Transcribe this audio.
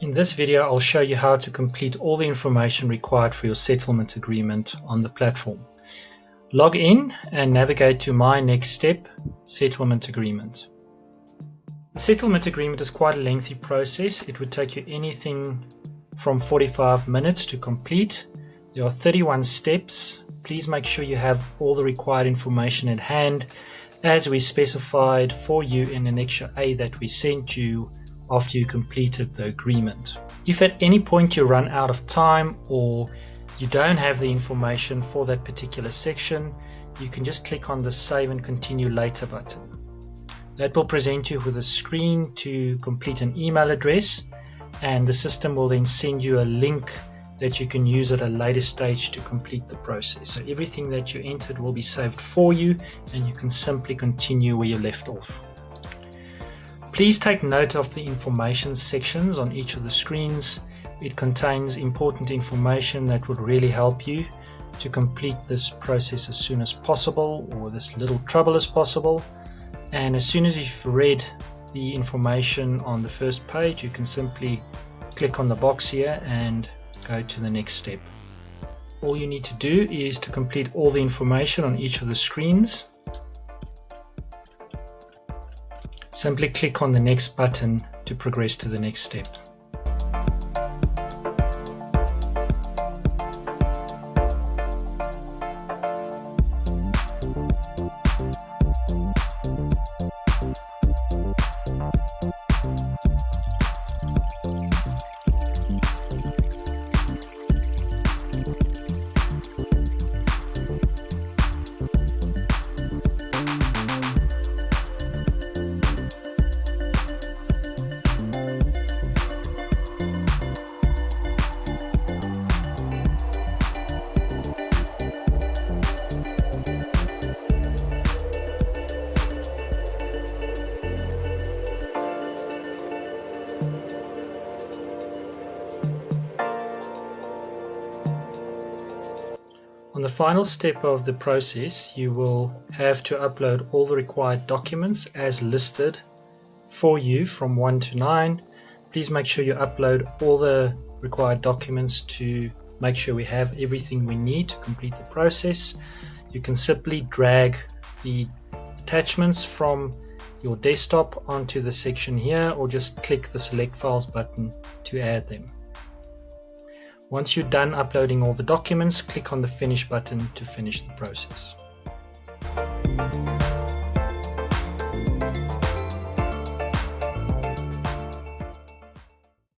In this video, I'll show you how to complete all the information required for your settlement agreement on the platform. Log in and navigate to My Next Step, Settlement Agreement. The settlement agreement is quite a lengthy process. It would take you anything from 45 minutes to complete. There are 31 steps. Please make sure you have all the required information at hand as we specified for you in Annexure A that we sent you after you completed the agreement. If at any point you run out of time or you don't have the information for that particular section, you can just click on the Save and Continue Later button. That will present you with a screen to complete an email address, and the system will then send you a link that you can use at a later stage to complete the process. So everything that you entered will be saved for you, and you can simply continue where you left off. Please take note of the information sections on each of the screens. It contains important information that would really help you to complete this process as soon as possible, or with as little trouble as possible. And as soon as you've read the information on the first page, you can simply click on the box here and go to the next step. All you need to do is to complete all the information on each of the screens. Simply click on the next button to progress to the next step. On the final step of the process, you will have to upload all the required documents as listed for you from 1 to 9. Please make sure you upload all the required documents to make sure we have everything we need to complete the process. You can simply drag the attachments from your desktop onto the section here, or just click the Select Files button to add them. Once you're done uploading all the documents, click on the Finish button to finish the process.